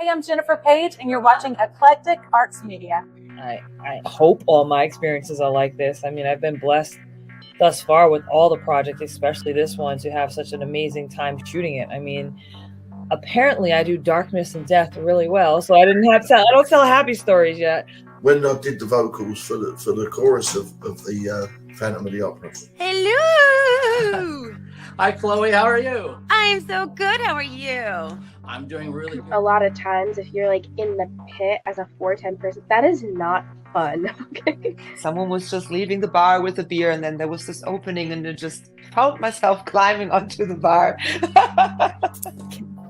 I'm Jennifer Page, and you're watching Eclectic Arts Media. I hope all my experiences are like this. I mean, I've been blessed thus far with all the projects, especially this one, to have such an amazing time shooting it. I mean, apparently I do darkness and death really well, so I don't tell happy stories yet. When I did the vocals for the chorus of the Phantom of the Opera. Hello! Hi, Chloe. How are you? I'm so good. How are you? I'm doing really good. A lot of times, if you're like in the pit as a 4'10" person, that is not fun. Okay. Someone was just leaving the bar with a beer, and then there was this opening, and I just felt myself climbing onto the bar.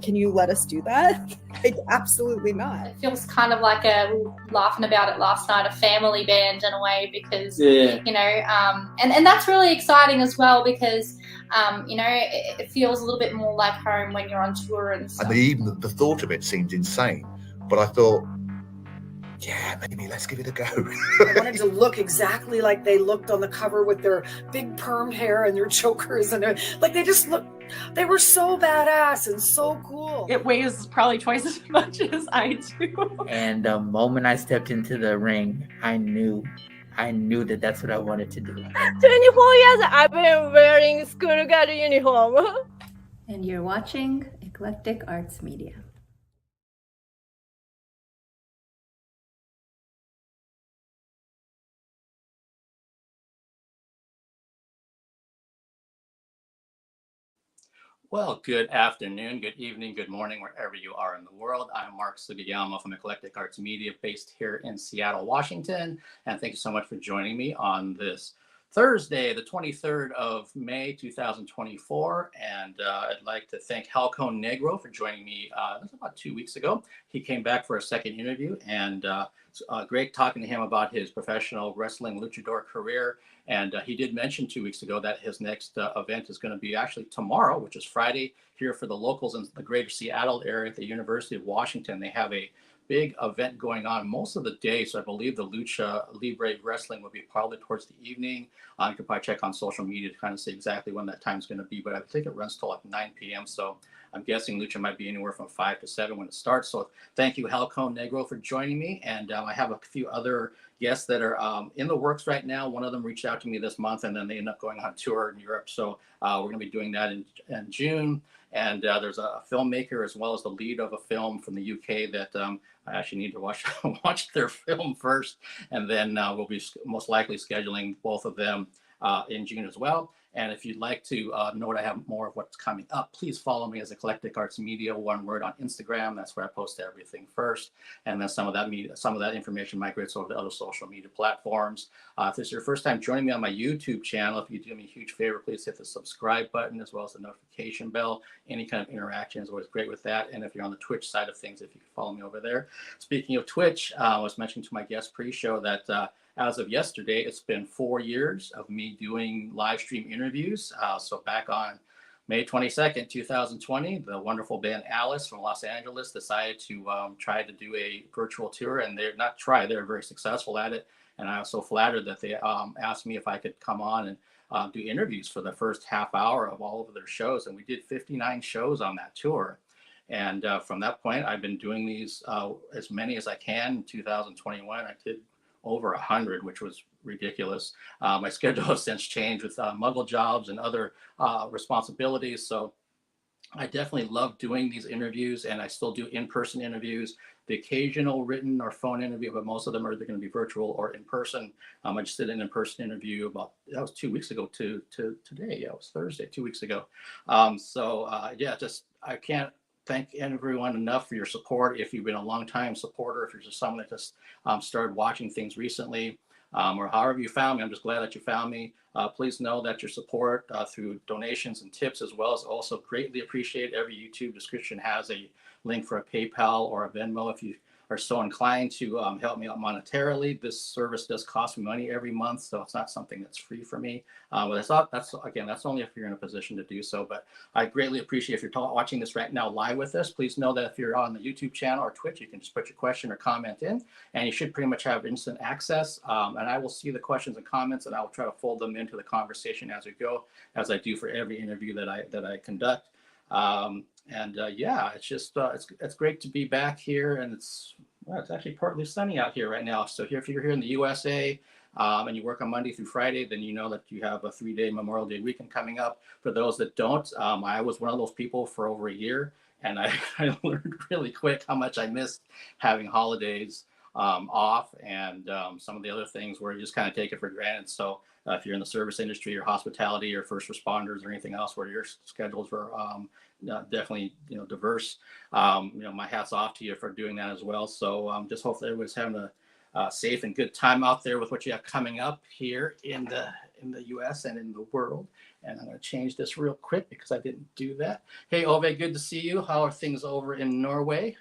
Can you let us do that? Like, absolutely not. It feels kind of like we were laughing about it last night, a family band in a way, because, and that's really exciting as well, because, it feels a little bit more like home when you're on tour and stuff. And even the thought of it seemed insane, but I thought, yeah, maybe let's give it a go. I wanted to look exactly like they looked on the cover with their big permed hair and their chokers, and they were so badass and so cool. It weighs probably twice as much as I do. And the moment I stepped into the ring, I knew that that's what I wanted to do. 24 years I've been wearing school girl uniform. And you're watching Eclectic Arts Media. Well, good afternoon, good evening, good morning, wherever you are in the world. I'm Mark Sugiyama from Eclectic Arts Media, based here in Seattle, Washington. And thank you so much for joining me on this Thursday, the 23rd of May, 2024. And I'd like to thank Halcon Negro for joining me that's about 2 weeks ago. He came back for a second interview, and it's great talking to him about his professional wrestling luchador career. And he did mention 2 weeks ago that his next event is going to be actually tomorrow, which is Friday, here for the locals in the greater Seattle area at the University of Washington. They have a big event going on most of the day. So I believe the Lucha Libre Wrestling will be probably towards the evening. You can probably check on social media to kind of see exactly when that time is going to be. But I think it runs till like 9 p.m. So I'm guessing Lucha might be anywhere from 5 to 7 when it starts. So thank you, Halcon Negro, for joining me. And I have a few other guests that are in the works right now. One of them reached out to me this month, and then they end up going on tour in Europe. So we're going to be doing that in June. And there's a filmmaker as well as the lead of a film from the UK that I actually need to watch their film first. And then we'll be most likely scheduling both of them in June as well. And if you'd like to know what I have more of what's coming up, please follow me as Eclectic Arts Media, one word, on Instagram. That's where I post everything first. And then some of that information migrates over to other social media platforms. If this is your first time joining me on my YouTube channel, if you do me a huge favor, please hit the subscribe button as well as the notification bell. Any kind of interaction is always great with that. And if you're on the Twitch side of things, if you can follow me over there. Speaking of Twitch, I was mentioning to my guest pre-show that as of yesterday, it's been 4 years of me doing live stream interviews. So back on May 22nd, 2020, the wonderful band Alice from Los Angeles decided to try to do a virtual tour, and they're very successful at it. And I was so flattered that they asked me if I could come on and do interviews for the first half hour of all of their shows. And we did 59 shows on that tour. And from that point, I've been doing these as many as I can. In 2021, I did over 100, which was ridiculous. My schedule has since changed with muggle jobs and other responsibilities. So I definitely love doing these interviews, and I still do in-person interviews, the occasional written or phone interview, but most of them are either going to be virtual or in person. I just did an in-person interview that was 2 weeks ago to today. Yeah, it was Thursday, 2 weeks ago. I can't thank everyone enough for your support. If you've been a long-time supporter, if you're just someone that just started watching things recently, or however you found me, I'm just glad that you found me. Please know that your support through donations and tips as well is also greatly appreciated. Every YouTube description has a link for a PayPal or a Venmo if you are so inclined to help me out monetarily. This service does cost me money every month, so it's not something that's free for me. But that's only if you're in a position to do so. But I greatly appreciate if you're watching this right now live with us. Please know that if you're on the YouTube channel or Twitch, you can just put your question or comment in, and you should pretty much have instant access. And I will see the questions and comments, and I will try to fold them into the conversation as we go, as I do for every interview that I conduct. Yeah, it's just it's great to be back here, and it's actually partly sunny out here right now. So here, if you're here in the USA and you work on Monday through Friday, then you know that you have a 3-day Memorial Day weekend coming up. For those that don't, I was one of those people for over a year, and I learned really quick how much I missed having holidays off, and some of the other things where you just kind of take it for granted. So if you're in the service industry or hospitality or first responders or anything else where your schedules were definitely diverse, my hat's off to you for doing that as well. So just hopefully everybody's having a safe and good time out there with what you have coming up here in the US and in the world. And I'm going to change this real quick because I didn't do that. Hey, Ove, good to see you. How are things over in Norway?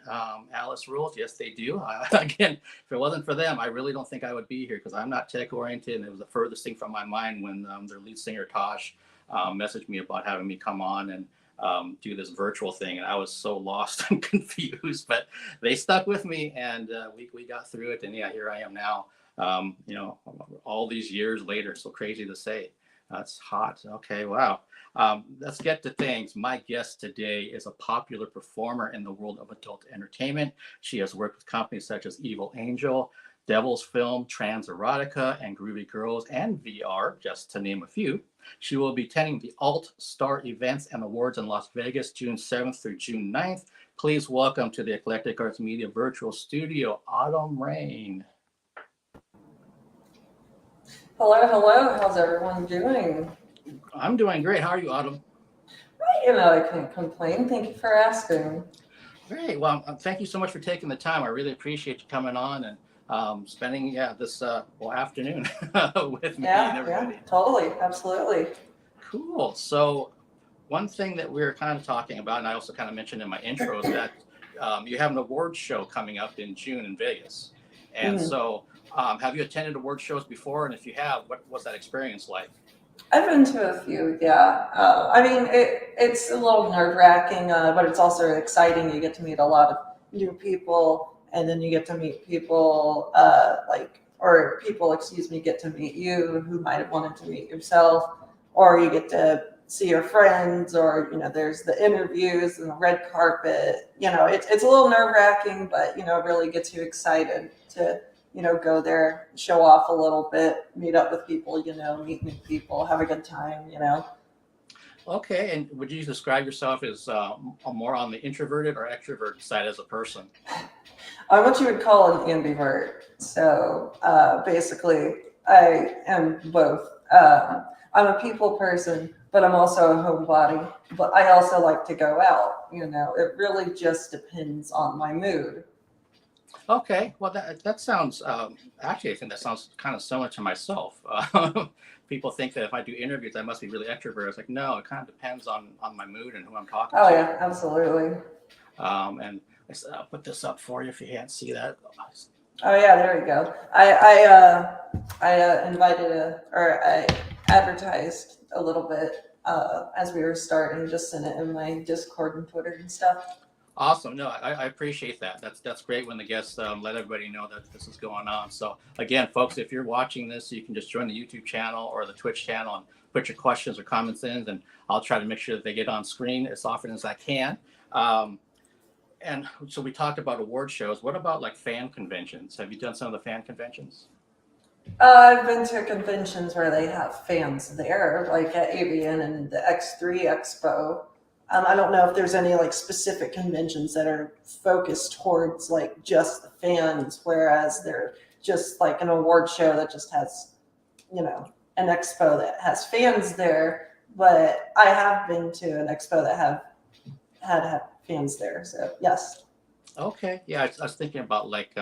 Alice rules. Yes, they do. Again, if it wasn't for them, I really don't think I would be here because I'm not tech oriented. And it was the furthest thing from my mind when their lead singer, Tosh, messaged me about having me come on and do this virtual thing. And I was so lost and confused, but they stuck with me, and we got through it. And yeah, here I am now, all these years later. So crazy to say. That's hot. Okay, wow. Let's get to things. My guest today is a popular performer in the world of adult entertainment. She has worked with companies such as Evil Angel, Devil's Film, Trans Erotica, and Groovy Girls, and VR, just to name a few. She will be attending the Alt Star Events and Awards in Las Vegas, June 7th through June 9th. Please welcome to the Eclectic Arts Media virtual studio, Autumn Rain. Hello. How's everyone doing? I'm doing great. How are you, Autumn? I can't complain. Thank you for asking. Great. Well, thank you so much for taking the time. I really appreciate you coming on and spending this afternoon with me and everybody. Yeah, totally. Absolutely. Cool. So one thing that we were kind of talking about, and I also kind of mentioned in my intro, is that you have an award show coming up in June in Vegas. And so have you attended award shows before? And if you have, what was that experience like? I've been to a few, yeah. It's a little nerve-wracking, but it's also exciting. You get to meet a lot of new people, and then you get to meet people get to meet you who might have wanted to meet yourself, or you get to see your friends, or, there's the interviews and the red carpet. It's a little nerve-wracking, but, really gets you excited to go there, show off a little bit, meet up with people, meet new people, have a good time, Okay. And would you describe yourself as more on the introverted or extroverted side as a person? I'm what you would call an ambivert. So basically, I am both. I'm a people person, but I'm also a homebody. But I also like to go out. It really just depends on my mood. Okay, well that sounds actually I think that sounds kind of similar to myself. People think that if I do interviews I must be really extroverted. It's like, no, it kind of depends on my mood and who I'm talking to. Oh yeah, absolutely. And I'll put this up for you if you can't see that. Oh yeah, there we go. I advertised a little bit as we were starting, just sent it in my Discord and Twitter and stuff. Awesome. No, I appreciate that. That's great when the guests let everybody know that this is going on. So again, folks, if you're watching this, you can just join the YouTube channel or the Twitch channel and put your questions or comments in, and I'll try to make sure that they get on screen as often as I can. And so we talked about award shows. What about like fan conventions? Have you done some of the fan conventions? I've been to conventions where they have fans there, like at AVN and the X3 Expo. I don't know if there's any like specific conventions that are focused towards like just the fans, whereas they're just like an award show that just has, an expo that has fans there. But I have been to an expo that had fans there. So yes. Okay. Yeah, I was thinking about like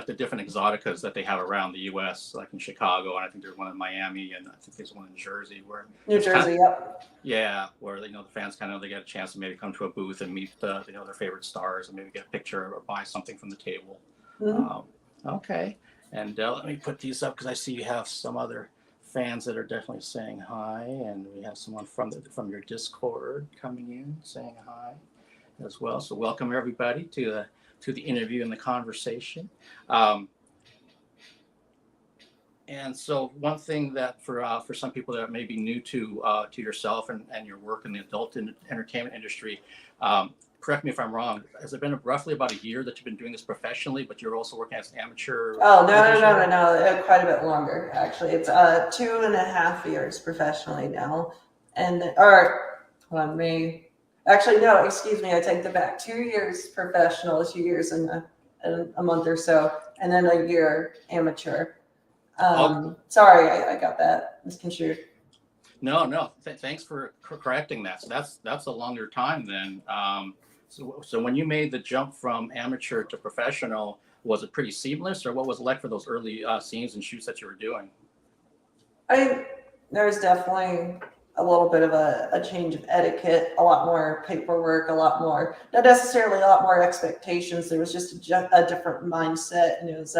the different exoticas that they have around the U.S., like in Chicago, and I think there's one in Miami, and I think there's one in Jersey where New Jersey, yep. Yeah, where the fans kind of they get a chance to maybe come to a booth and meet their favorite stars and maybe get a picture or buy something from the table. Mm-hmm. Okay, and let me put these up because I see you have some other fans that are definitely saying hi, and we have someone from your Discord coming in saying hi as well. So welcome everybody to the interview and the conversation. And so one thing that for some people that may be new to yourself and your work in the adult entertainment industry, correct me if I'm wrong, has it been roughly about a year that you've been doing this professionally, but you're also working as an amateur? Oh, no, quite a bit longer, actually. It's 2.5 years professionally now. Actually, no, excuse me, I take that back. 2 years professional, 2 years and a month or so, and then a year amateur. Sorry, I got that misconstrued. No. Thanks for correcting that. So that's a longer time then. So when you made the jump from amateur to professional, was it pretty seamless, or what was it like for those early scenes and shoots that you were doing? There's definitely a little bit of a change of etiquette, a lot more paperwork, a lot more, not necessarily a lot more expectations. There was just a different mindset, and it was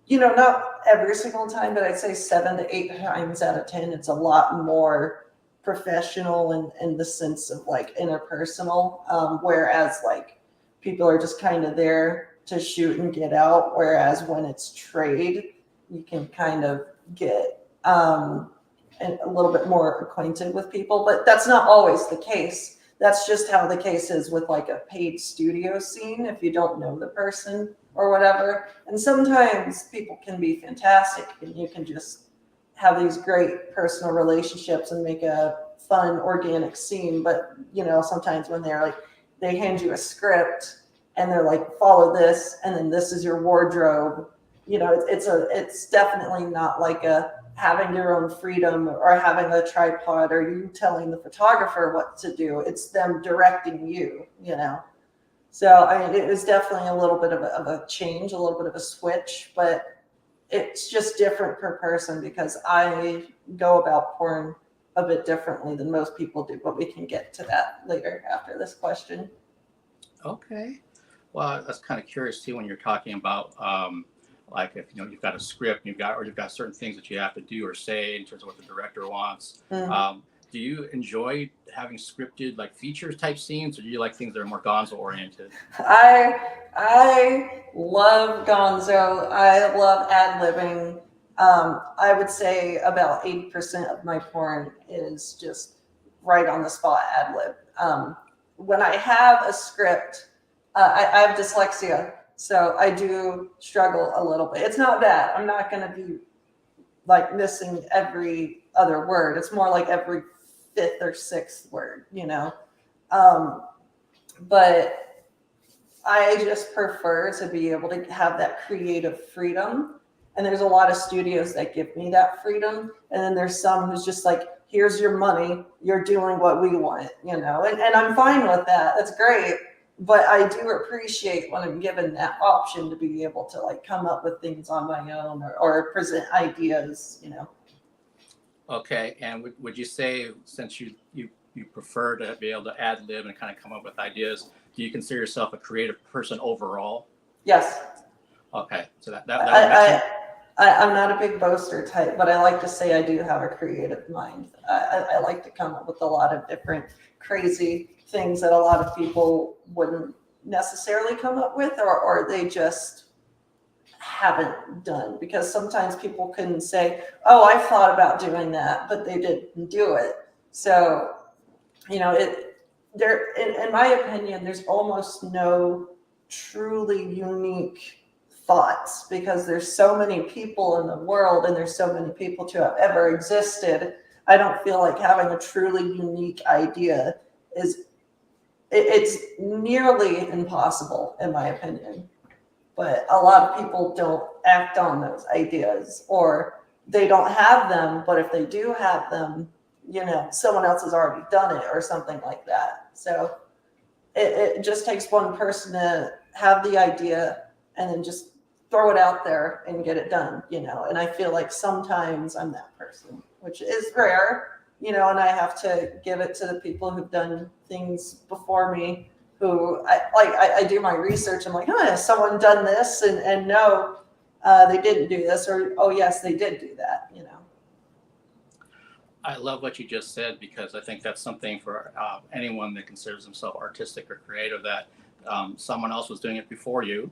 not every single time, but I'd say 7 to 8 times out of 10, it's a lot more professional in the sense of like interpersonal, whereas like people are just kind of there to shoot and get out, whereas when it's trade, you can kind of get a little bit more acquainted with people, but that's not always the case. That's just how the case is with like a paid studio scene if you don't know the person or whatever. And sometimes people can be fantastic and you can just have these great personal relationships and make a fun organic scene. But sometimes when they hand you a script and they're like, follow this, and then this is your wardrobe, it's definitely not like having your own freedom or having a tripod or you telling the photographer what to do. It's them directing you, So it was definitely a little bit of a change, a little bit of a switch, but it's just different per person because I go about porn a bit differently than most people do, but we can get to that later after this question. Okay. Well, I was kind of curious too when you're talking about like if you've got a script, you've got certain things that you have to do or say in terms of what the director wants. Mm-hmm. Do you enjoy having scripted like feature type scenes, or do you like things that are more gonzo oriented? I love gonzo. I love ad-libbing. I would say about 80% of my porn is just right on the spot ad-lib. When I have a script, I have dyslexia, so I do struggle a little bit. It's not bad. I'm not going to be like missing every other word. It's more like every 5th or 6th word, but I just prefer to be able to have that creative freedom. And there's a lot of studios that give me that freedom. And then there's some who's just like, here's your money, you're doing what we want, and I'm fine with that. That's great. But I do appreciate when I'm given that option to be able to like come up with things on my own or present ideas, Okay, and would you say, since you prefer to be able to ad lib and kind of come up with ideas, do you consider yourself a creative person overall? Yes. Okay, so I'm not a big boaster type, but I like to say I do have a creative mind. I like to come up with a lot of different crazy things that a lot of people wouldn't necessarily come up with, or they just haven't done, because sometimes people can say, oh, I thought about doing that, but they didn't do it. So, in my opinion, there's almost no truly unique thoughts because there's so many people in the world and there's so many people to have ever existed. I don't feel like having a truly unique idea it's nearly impossible in my opinion. But a lot of people don't act on those ideas, or they don't have them. But if they do have them, someone else has already done it or something like that. So it just takes one person to have the idea and then just throw it out there and get it done, and I feel like sometimes I'm that person, which is rare, and I have to give it to the people who've done things before me, who I do my research. I'm like, has someone done this? And no, they didn't do this, or, oh yes, they did do that, I love what you just said, because I think that's something for anyone that considers themselves artistic or creative, that someone else was doing it before you.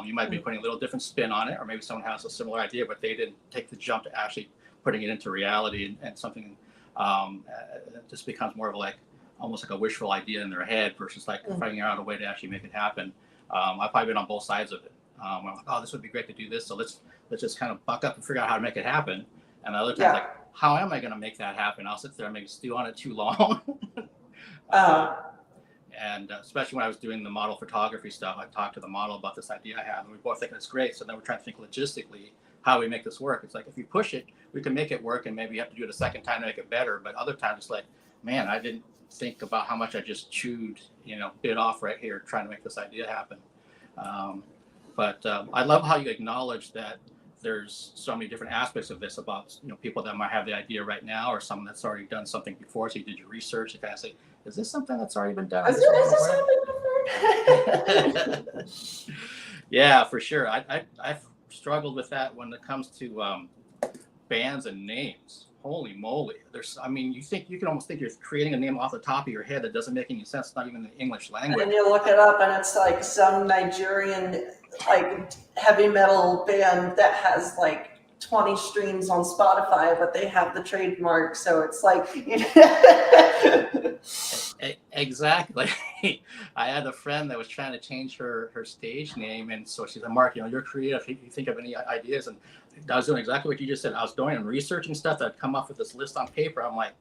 You might be putting a little different spin on it, or maybe someone has a similar idea, but they didn't take the jump to actually putting it into reality, and something just becomes more of like almost like a wishful idea in their head versus like finding out a way to actually make it happen. I've probably been on both sides of it. I'm like, oh, this would be great to do this, so let's just kind of buck up and figure out how to make it happen. And the other times, like, how am I going to make that happen? I'll sit there and maybe stew on it too long. And especially when I was doing the model photography stuff, I talked to the model about this idea I have, and we both think it's great. So then we're trying to think logistically how we make this work. It's like, if you push it, we can make it work, and maybe you have to do it a second time to make it better. But other times it's like, man, I didn't think about how much I just chewed, bit off right here trying to make this idea happen. But I love how you acknowledge that there's so many different aspects of this about, people that might have the idea right now, or someone that's already done something before. So you did your research to kind of say, is this something that's already been done? Yeah, for sure. I've struggled with that when it comes to bands and names. Holy moly. You can almost think you're creating a name off the top of your head that doesn't make any sense, not even in the English language. And you look it up and it's like some Nigerian like heavy metal band that has like 20 streams on Spotify, but they have the trademark. So it's like, Exactly. I had a friend that was trying to change her stage name, and so she said, Mark, you're creative. You think of any ideas? And I was doing exactly what you just said. I was going and researching stuff that I'd come up with this list on paper. I'm like,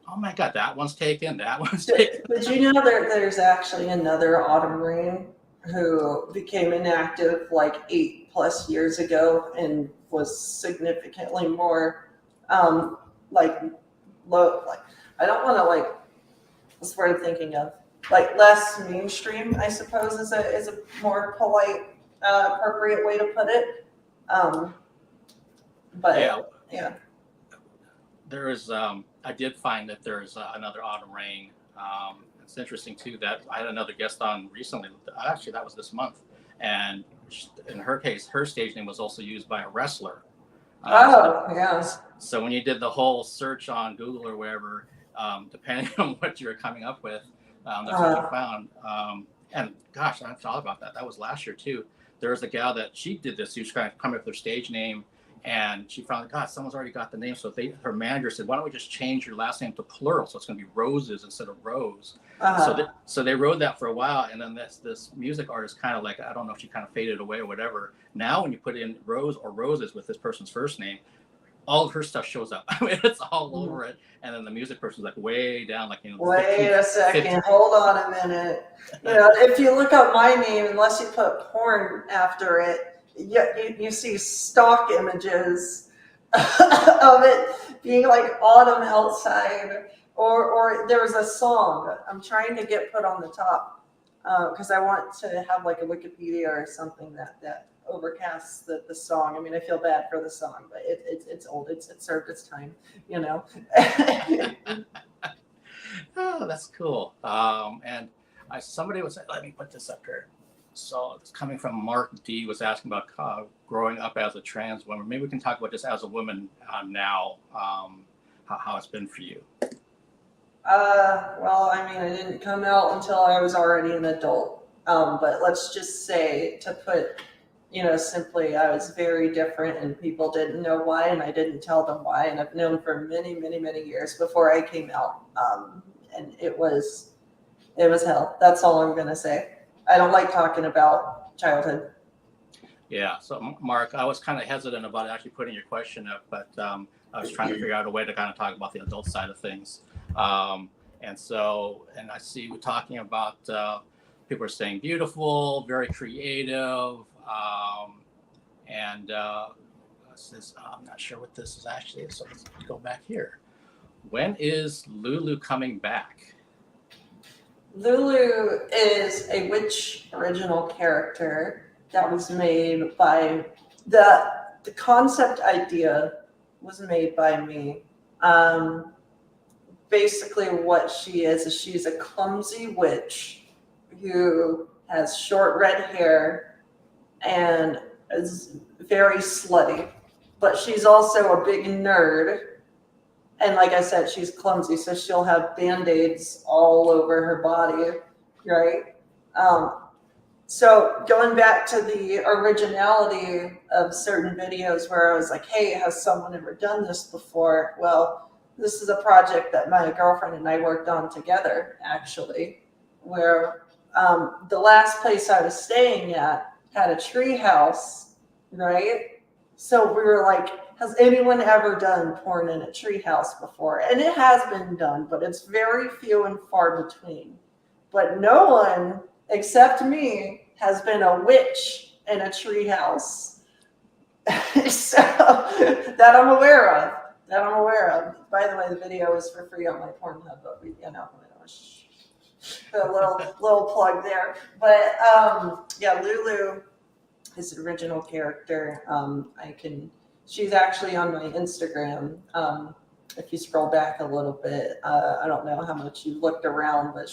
oh my God, that one's taken, that one's taken. But there's actually another Autumn Rain who became inactive like 8+ years ago and was significantly more low. Like, I don't want to what's the word I'm thinking of? Like less mainstream, I suppose, is a more polite, appropriate way to put it. But yeah. There is, I did find that there's another Autumn Rain. It's interesting too that I had another guest on recently. Actually, that was this month, and in her case, her stage name was also used by a wrestler. So when you did the whole search on Google or wherever, depending on what you were coming up with, that's what you found. And gosh, I thought about that. That was last year too. There was a gal that she did this. She was trying to come up with her stage name, and she found, God, someone's already got the name. So her manager said, why don't we just change your last name to plural? So it's going to be Roses instead of Rose. So they rode that for a while. And then this music artist kind of like, I don't know if she kind of faded away or whatever. Now, when you put in Rose or Roses with this person's first name, all of her stuff shows up. I mean, it's all over it. And then the music person's like way down, like, wait a second, hold on a minute. If you look up my name, unless you put porn after it, you see stock images of it being like autumn outside, or there was a song I'm trying to get put on the top because I want to have like a Wikipedia or something that overcasts the song. I mean, I feel bad for the song, but it's old. It's served its time, Oh, that's cool. And somebody was saying, let me put this up here. So it's coming from Mark D, was asking about growing up as a trans woman. Maybe we can talk about just as a woman now, how it's been for you. Well, I mean, I didn't come out until I was already an adult. But let's just say, to put, simply, I was very different and people didn't know why, and I didn't tell them why. And I've known for many, many, many years before I came out. And it was hell. That's all I'm going to say. I don't like talking about childhood. Yeah. So, Mark, I was kind of hesitant about actually putting your question up, but I was trying to figure out a way to kind of talk about the adult side of things. And I see we're talking about people are saying beautiful, very creative. I'm not sure what this is actually. So let's go back here. When is Lulu coming back? Lulu is a witch original character that was made by the concept idea was made by me. Basically what she is she's a clumsy witch who has short red hair and is very slutty, but she's also a big nerd. And like I said, she's clumsy, so she'll have Band-Aids all over her body, right? So going back to the originality of certain videos where I was like, hey, has someone ever done this before? Well, this is a project that my girlfriend and I worked on together, actually, where the last place I was staying at had a tree house, right? So we were like, has anyone ever done porn in a tree house before? And it has been done, but it's very few and far between. But no one except me has been a witch in a tree house. So that I'm aware of. By the way, the video is for free on my Pornhub, but a little plug there. But yeah, Lulu is the original character. She's actually on my Instagram. If you scroll back a little bit, I don't know how much you looked around, but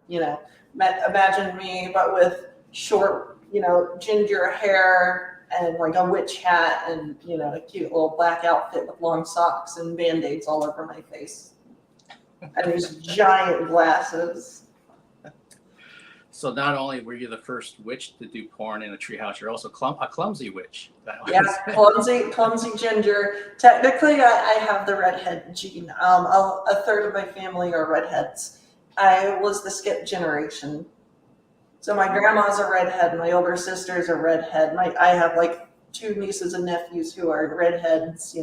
imagine me, but with short, ginger hair and like a witch hat and, a cute little black outfit with long socks and Band-Aids all over my face. And these giant glasses. So not only were you the first witch to do porn in a treehouse, you're also a clumsy witch. Yeah, clumsy ginger. Technically, I have the redhead gene. A third of my family are redheads. I was the skip generation. So my grandma's a redhead. My older sister's a redhead. I have like 2 nieces and nephews who are redheads,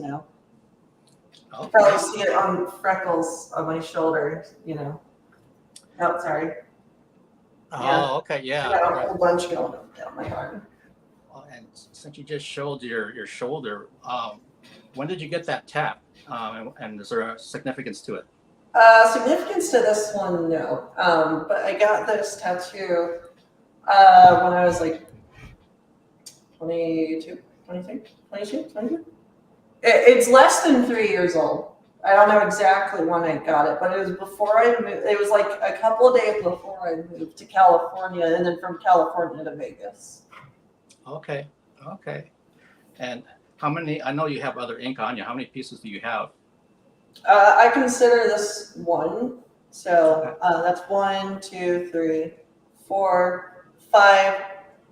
Okay. You probably see it on freckles on my shoulder, Oh, sorry. Oh, okay, yeah. I got a whole bunch going up down my arm. Well, and since you just showed your shoulder, when did you get that tap? And is there a significance to it? Significance to this one, no. But I got this tattoo when I was like 22. It's less than 3 years old. I don't know exactly when I got it, but it was before I moved. It was like a couple of days before I moved to California, and then from California to Vegas. Okay. And how many? I know you have other ink on you. How many pieces do you have? I consider this one. So that's 1, 2, 3, 4, 5,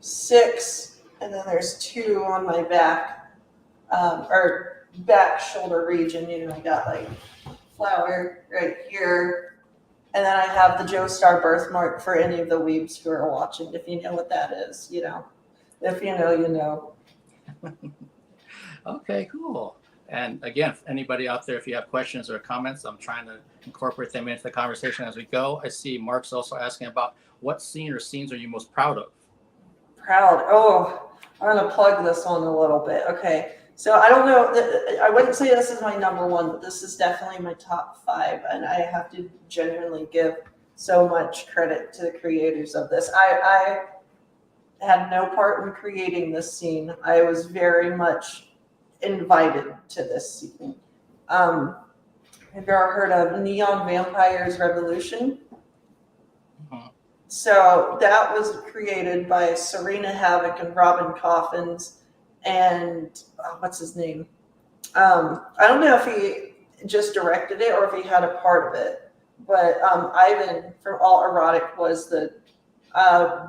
6, and then there's 2 on my back, or back shoulder region. I got like flower right here, and then I have the Joestar birthmark for any of the weebs who are watching. If you know what that is, if you know, you know. Okay, cool. And again, anybody out there, if you have questions or comments, I'm trying to incorporate them into the conversation as we go. I see Mark's also asking about what scene or scenes are you most proud of? Oh, I'm going to plug this one a little bit. Okay. So I don't know, I wouldn't say this is my number 1, but this is definitely my top 5. And I have to genuinely give so much credit to the creators of this. I had no part in creating this scene. I was very much invited to this scene. Have you ever heard of Neon Vampires Revolution? So that was created by Serena Havoc and Robin Coffins and what's his name? I don't know if he just directed it or if he had a part of it, but Ivan from All Erotic was the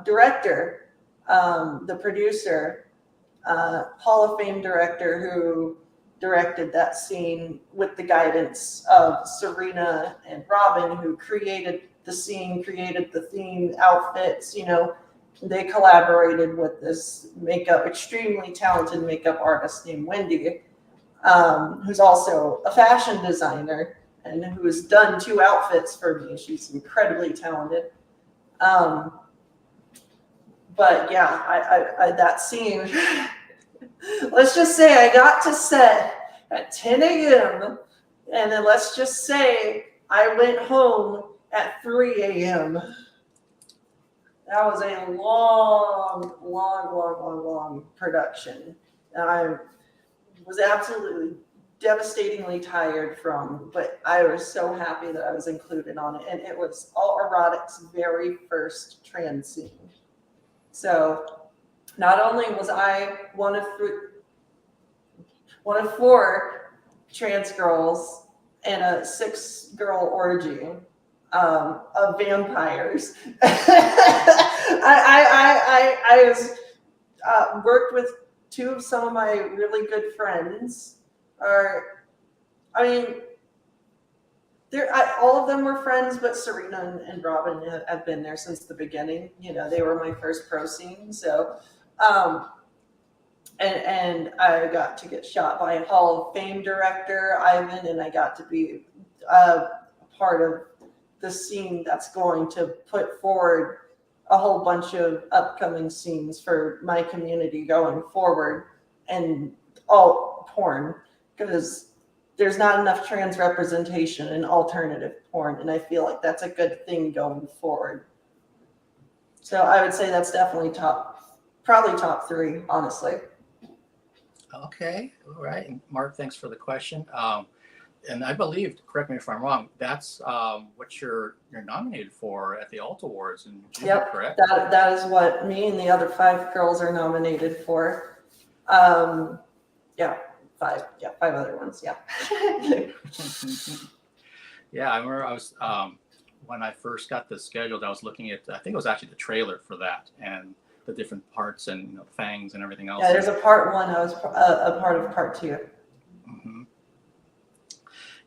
director, the producer, Hall of Fame director who directed that scene with the guidance of Serena and Robin, who created the scene, created the theme, outfits, They collaborated with this extremely talented makeup artist named Wendy, who's also a fashion designer and who has done 2 outfits for me. She's incredibly talented. But yeah, I that scene, let's just say I got to set at 10 a.m. and then let's just say I went home at 3 a.m. That was a long production. And I was absolutely devastatingly tired from, but I was so happy that I was included on it. And it was All Erotic's very first trans scene. So not only was I one of 4 trans girls in a 6-girl orgy, of vampires. I was worked with two of some of my really good friends. All of them were friends, but Serena and Robin have been there since the beginning. You know, they were my first pro scene. So, and I got to get shot by a Hall of Fame director, Ivan, and I got to be a part of the scene that's going to put forward a whole bunch of upcoming scenes for my community going forward, and all porn, because there's not enough trans representation in alternative porn, and I feel like that's a good thing going forward. So I would say that's definitely probably top 3, honestly. Okay, all right. And Mark, thanks for the question. And I believe, correct me if I'm wrong, that's what you're nominated for at the Alt Awards in June, Yep, correct? that is what me and the other 5 girls are nominated for. Five other ones. Yeah. Yeah, I remember I was when I first got this scheduled, I was looking at, I think it was actually the trailer for that and the different parts and fangs and everything else. Yeah, there's a part 1. I was a part of part 2. Mm-hmm.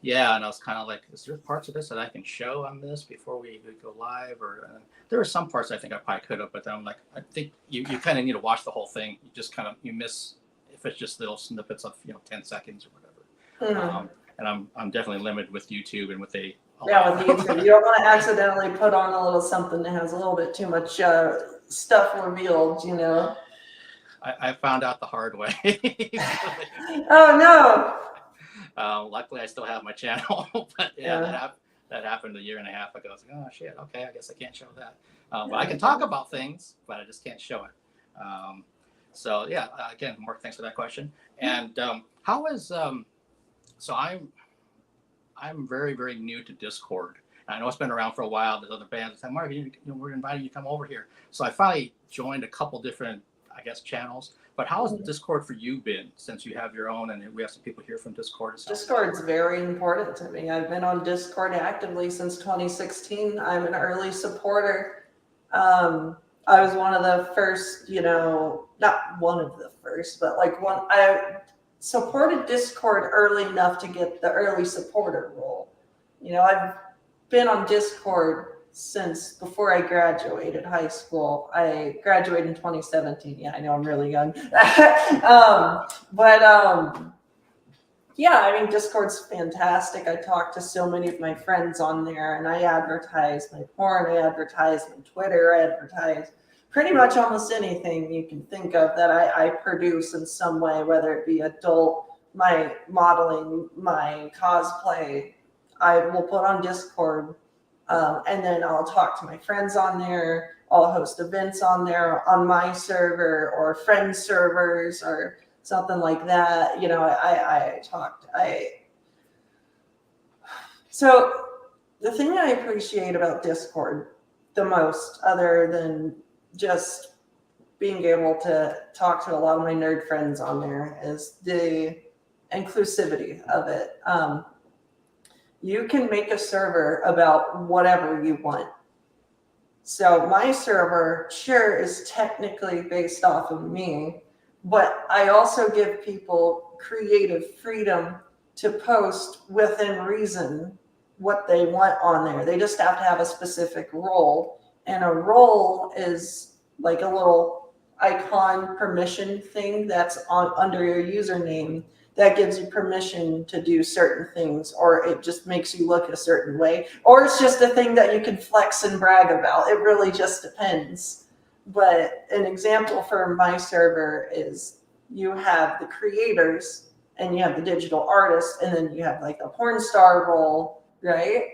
Yeah, and I was kind of like, is there parts of this that I can show on this before we go live? Or there were some parts I think I probably could have, but then I'm like, I think you kind of need to watch the whole thing. You just you miss if it's just little snippets of 10 seconds or whatever. Mm-hmm. And I'm definitely limited with YouTube and with with YouTube. You don't want to accidentally put on a little something that has a little bit too much stuff revealed, I found out the hard way. Oh no. Luckily, I still have my channel, but that happened a year and a half ago. I was like, oh shit, okay, I guess I can't show that. But I can talk about things, but I just can't show it. So yeah, again, Mark, thanks for that question. And how is so I'm very, very new to Discord. I know it's been around for a while. There's other bands that say, Mark, we're inviting you to come over here. So I finally joined a couple different, I guess, channels. But how has Discord for you been since you have your own, and we have some people here from Discord? Discord's very important to me. I've been on Discord actively since 2016. I'm an early supporter. I was one of the first, not one of the first, but I supported Discord early enough to get the early supporter role. I've been on Discord since before I graduated high school. I graduated in 2017. Yeah, I know I'm really young. Discord's fantastic. I talk to so many of my friends on there, and I advertise my porn, I advertise my Twitter, I advertise pretty much almost anything you can think of that I produce in some way, whether it be adult, my modeling, my cosplay, I will put on Discord. And then I'll talk to my friends on there. I'll host events on there on my server or friend servers or something like that. So the thing I appreciate about Discord the most, other than just being able to talk to a lot of my nerd friends on there, is the inclusivity of it. You can make a server about whatever you want. So my server, sure, is technically based off of me, but I also give people creative freedom to post within reason what they want on there. They just have to have a specific role. And a role is like a little icon permission thing that's under your username that gives you permission to do certain things, or it just makes you look a certain way, or it's just a thing that you can flex and brag about. It really just depends. But an example for my server is you have the creators and you have the digital artists, and then you have like a porn star role, right?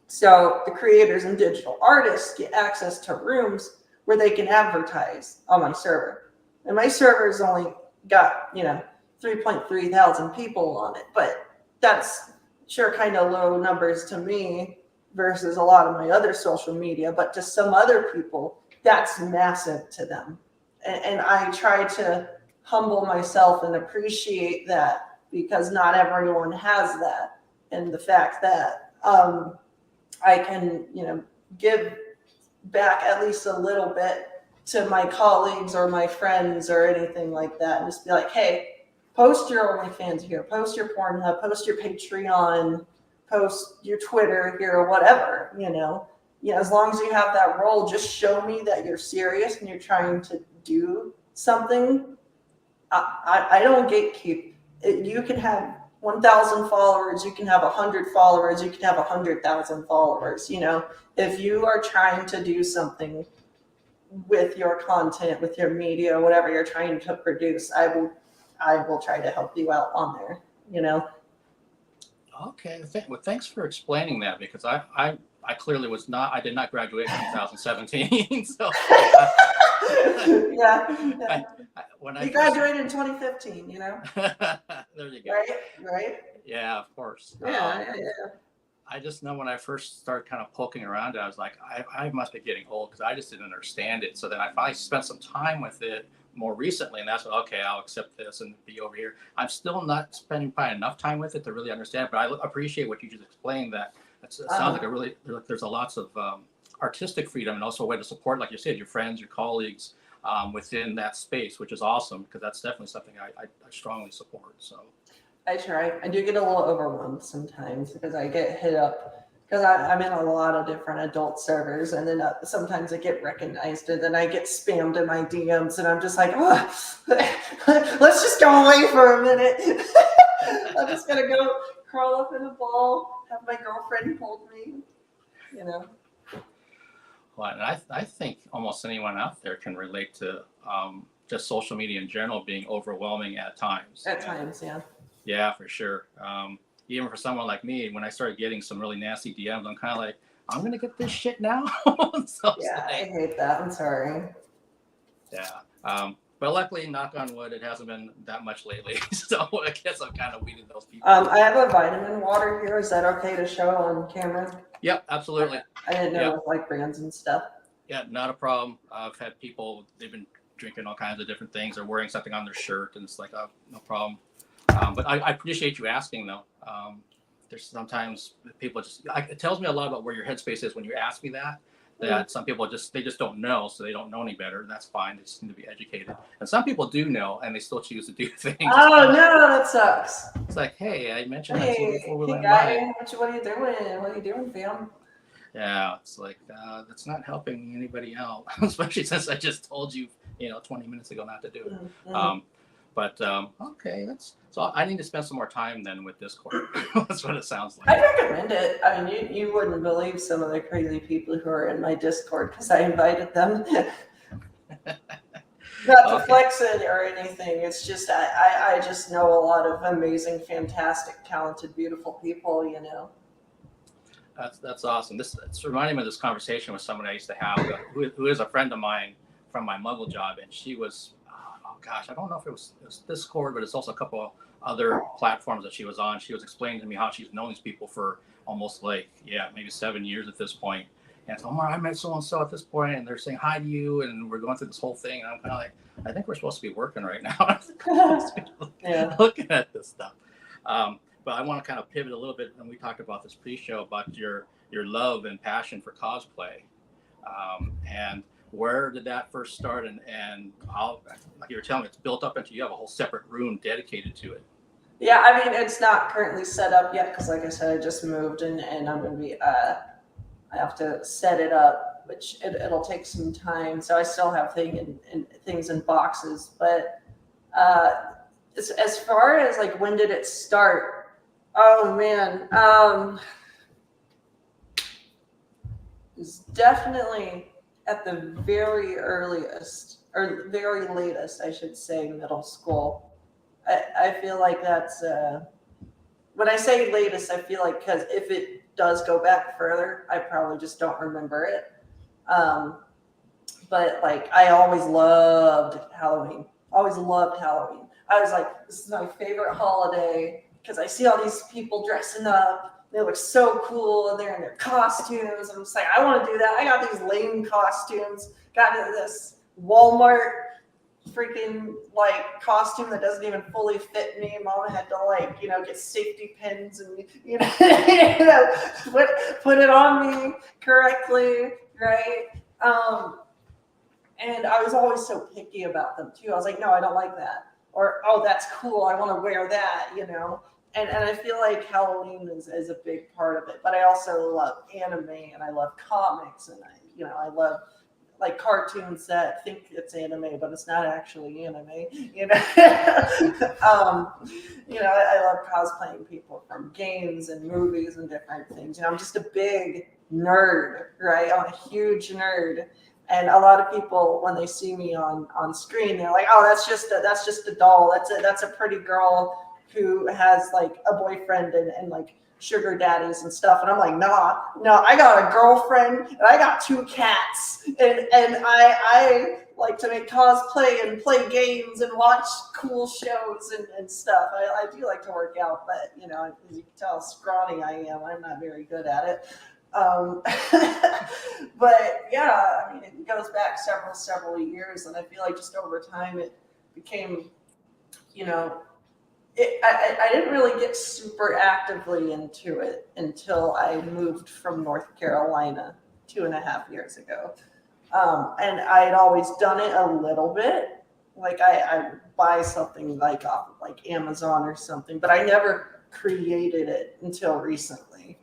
So the creators and digital artists get access to rooms where they can advertise on my server. And my server's only got 3.3 thousand people on it, but that's sure kind of low numbers to me versus a lot of my other social media, but to some other people that's massive to them. And I try to humble myself and appreciate that, because not everyone has that. And the fact that I can, give back at least a little bit to my colleagues or my friends or anything like that, and just be like, hey, post your OnlyFans here, post your Pornhub, post your Patreon, post your Twitter here, or whatever, as long as you have that role, just show me that you're serious and you're trying to do something. I don't gatekeep. You can have 1,000 followers, you can have 100 followers, you can have 100,000 followers. If you are trying to do something with your content, with your media, whatever you're trying to produce, I will try to help you out on there. Okay. Well, thanks for explaining that, because I clearly I did not graduate in 2017. So yeah. When you graduated in 2015, there you go. Right. Yeah, of course. Yeah. I just know when I first started kind of poking around, I was like, I must be getting old, because I just didn't understand it. So then I finally spent some time with it more recently, and that's when, okay, I'll accept this and be over here. I'm still not spending probably enough time with it to really understand, but I appreciate what you just explained. It sounds like there's a lots of artistic freedom, and also a way to support, like you said, your friends, your colleagues within that space, which is awesome, because that's definitely something I strongly support. So I try. I do get a little overwhelmed sometimes because I get hit up because I'm in a lot of different adult servers, and then sometimes I get recognized, and then I get spammed in my DMs, and I'm just like, oh, let's just go away for a minute. I'm just gonna go curl up in a ball, have my girlfriend hold me, Well, and I think almost anyone out there can relate to just social media in general being overwhelming at times. At times, yeah. Yeah, for sure. Even for someone like me, when I started getting some really nasty DMs, I'm kind of like, I'm going to get this shit now. So yeah, I hate that. I'm sorry. Yeah. But luckily, knock on wood, it hasn't been that much lately. So I guess I've kind of weeded those people. I have a vitamin water here. Is that okay to show on camera? Yep, absolutely. I didn't know with like brands and stuff. Yeah, not a problem. I've had people, they've been drinking all kinds of different things or wearing something on their shirt, and it's like, oh, no problem. But I appreciate you asking, though. There's sometimes people it tells me a lot about where your headspace is when you ask me that some people they just don't know, so they don't know any better. That's fine. They just need to be educated. And some people do know, and they still choose to do things. Oh, no, that sucks. It's like, hey, I mentioned that to you before we went by. What are you doing? What are you doing, fam? Yeah, it's like, that's not helping anybody out, especially since I just told you, 20 minutes ago not to do it. Mm-hmm. But okay, so I need to spend some more time then with Discord. That's what it sounds like. I recommend it. I mean, you wouldn't believe some of the crazy people who are in my Discord because I invited them. Not to flex it or anything. It's just I just know a lot of amazing, fantastic, talented, beautiful people. That's awesome. It's reminding me of this conversation with someone I used to have who is a friend of mine from my Muggle job, and she was. Gosh, I don't know if it was Discord, but it's also a couple other platforms that she was on. She was explaining to me how she's known these people for almost maybe 7 years at this point. And so, I met so-and-so at this point, and they're saying hi to you, and we're going through this whole thing. And I'm kind of like, I think we're supposed to be working right now. Looking at this stuff. But I want to kind of pivot a little bit, and we talked about this pre-show about your love and passion for cosplay. And where did that first start, and how, like you were telling me, it's built up into you have a whole separate room dedicated to it? Yeah, I mean, it's not currently set up yet because, like I said, I just moved and I'm going to be, I have to set it up, which it'll take some time. So I still have things in boxes. But as far as like when did it start? Oh, man. It's definitely at the very earliest, or very latest, I should say, middle school. I feel like that's, when I say latest, I feel like, because if it does go back further, I probably just don't remember it. But like, I always loved Halloween. I was like, this is my favorite holiday, because I see all these people dressing up. They look so cool, and they're in their costumes. I'm just like, I want to do that. I got these lame costumes. Got this Walmart freaking like costume that doesn't even fully fit me. Mom had to like, get safety pins and put it on me correctly, right? And I was always so picky about them too. I was like, no, I don't like that. Or, oh, that's cool, I want to wear that, And I feel like Halloween is a big part of it. But I also love anime and I love comics and I love like cartoons that think it's anime, but it's not actually anime. I love cosplaying people from games and movies and different things. I'm just a big nerd, right? I'm a huge nerd. And a lot of people, when they see me on screen, they're like, "Oh, that's just a doll. That's a pretty girl who has like a boyfriend and like sugar daddies and stuff." And I'm like, "No, I got a girlfriend and I got 2 cats, and I like to make cosplay and play games and watch cool shows and stuff. I do like to work out, but as you can tell how scrawny I am, I'm not very good at it." But yeah, I mean, it goes back several years, and I feel like just over time it became, I didn't really get super actively into it until I moved from North Carolina 2.5 years ago. And I had always done it a little bit, like I buy something like off of like Amazon or something, but I never created it until recently.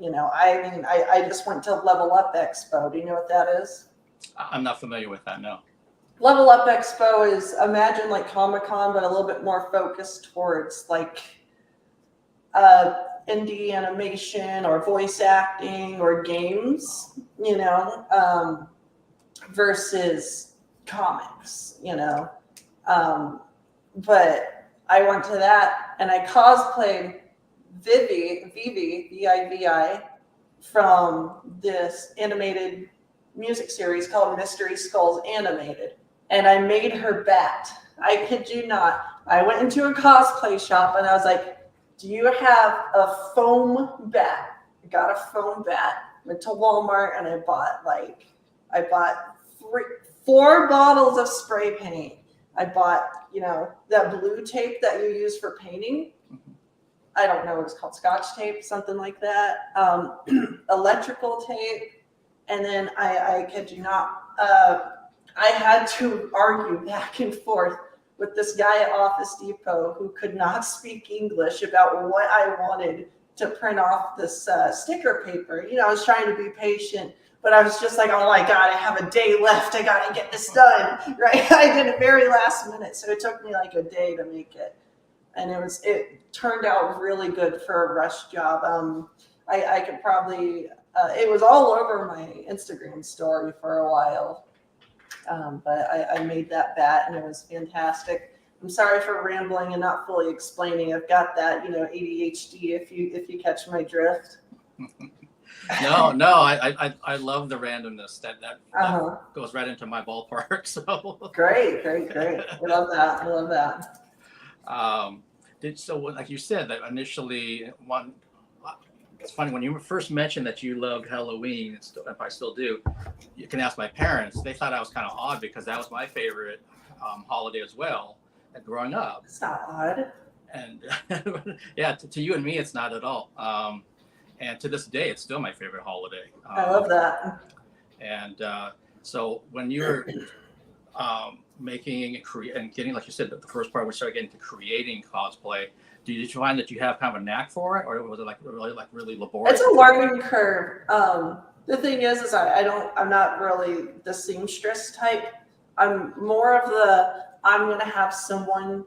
I just went to Level Up Expo. Do you know what that is? I'm not familiar with that, no. Level Up Expo is, imagine like Comic-Con, but a little bit more focused towards like indie animation or voice acting or games, versus comics, But I went to that and I cosplayed Vivi, V-I-V-I, from this animated music series called Mystery Skulls Animated. And I made her bat. I kid you not. I went into a cosplay shop and I was like, "Do you have a foam bat?" I got a foam bat. Went to Walmart and I bought 4 bottles of spray paint. I bought, that blue tape that you use for painting. I don't know what it's called, Scotch tape, something like that. Electrical tape. And then I kid you not, I had to argue back and forth with this guy at Office Depot who could not speak English about what I wanted to print off this sticker paper. I was trying to be patient, but I was just like, "Oh my God, I have a day left. I got to get this done," right? I did it very last minute. So it took me like a day to make it. And it turned out really good for a rush job. I could probably, it was all over my Instagram story for a while. But I made that bat and it was fantastic. I'm sorry for rambling and not fully explaining. I've got that, ADHD if you catch my drift. No, I love the randomness that goes right into my ballpark. So great. I love that. So like you said, that initially it's funny when you first mentioned that you loved Halloween, if I still do, you can ask my parents. They thought I was kind of odd because that was my favorite holiday as well growing up. It's not odd. And yeah, to you and me, it's not at all. And to this day, it's still my favorite holiday. I love that. And so when you're making and getting, like you said, the first part, we started getting to creating cosplay. Did you find that you have kind of a knack for it, or was it really laborious? It's a learning curve. The thing is I'm not really the seamstress type. I'm more of I'm going to have someone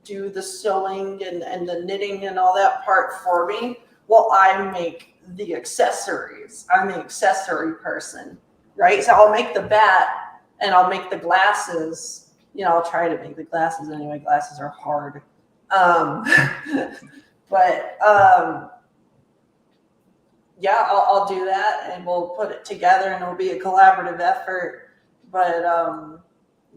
do the sewing and the knitting and all that part for me while I make the accessories. I'm the accessory person, right? So I'll make the bat and I'll make the glasses. I'll try to make the glasses anyway. Glasses are hard. But yeah, I'll do that and we'll put it together and it'll be a collaborative effort. But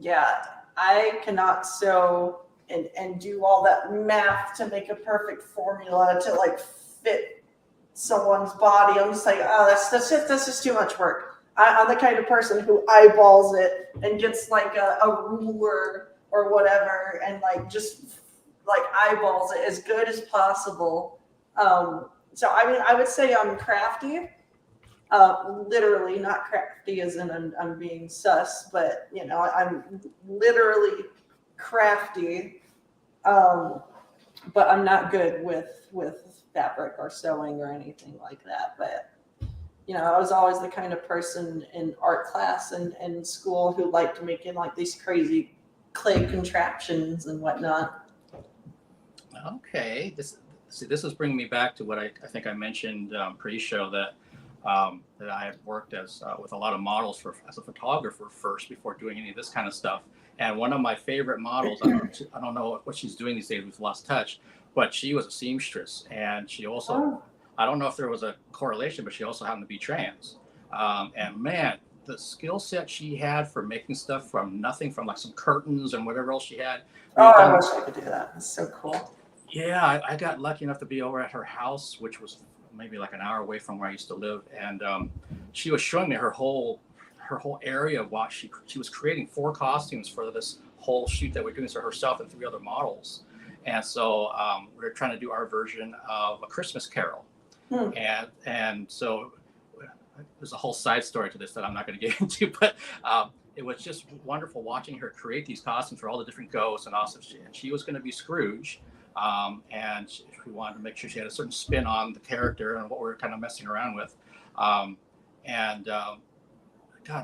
yeah, I cannot sew and do all that math to make a perfect formula to fit someone's body. I'm just like, oh, that's just too much work. I'm the kind of person who eyeballs it and gets like a ruler or whatever and like just like eyeballs it as good as possible. So I mean, I would say I'm crafty. Literally not crafty as in I'm being sus, but you know, I'm literally crafty. But I'm not good with fabric or sewing or anything like that. But you know, I was always the kind of person in art class and school who liked making like these crazy clay contraptions and whatnot. Okay, this is bringing me back to what I think I mentioned pre-show that I had worked as with a lot of models as a photographer first before doing any of this kind of stuff. And one of my favorite models, I don't know what she's doing these days, we've lost touch, but she was a seamstress, and she also, I don't know if there was a correlation, but she also happened to be trans. And man, the skill set she had for making stuff from nothing, from like some curtains and whatever else she had. I wish I could do that. It's so cool. Yeah, I got lucky enough to be over at her house, which was maybe like an hour away from where I used to live, and she was showing me her whole area of what she was creating 4 costumes for this whole shoot that we're doing. So herself and 3 other models, and so we're trying to do our version of A Christmas Carol, and so there's a whole side story to this that I'm not going to get into, but it was just wonderful watching her create these costumes for all the different ghosts, and also she was going to be Scrooge. And we wanted to make sure she had a certain spin on the character and what we were kind of messing around with. God,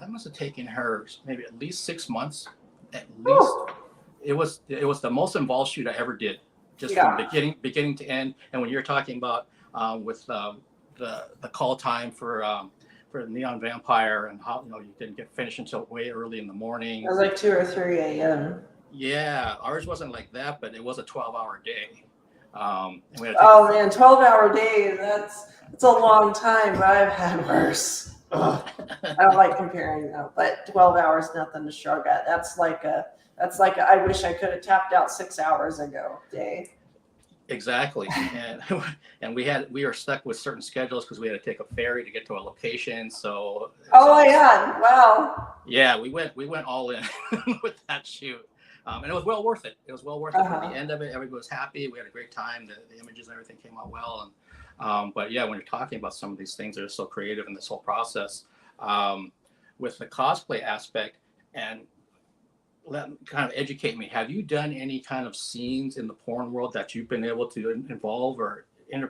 that must have taken her maybe at least 6 months. At least it was the most involved shoot I ever did, just from beginning to end. And when you're talking about with the call time for Neon Vampire and how you didn't get finished until way early in the morning. It was like 2 or 3 a.m. Yeah, ours wasn't like that, but it was a 12-hour day. And we had 12-hour day, that's a long time, but I've had worse. I don't like comparing though, but 12 hours, nothing to shrug at. That's like I wish I could have tapped out 6 hours ago day. Exactly. And we were stuck with certain schedules because we had to take a ferry to get to a location. So wow. Yeah, we went all in with that shoot. And it was well worth it. It was well worth it. For the end of it, everybody was happy. We had a great time. The images and everything came out well. And but yeah, when you're talking about some of these things that are so creative in this whole process, with the cosplay aspect, and kind of educate me. Have you done any kind of scenes in the porn world that you've been able to involve or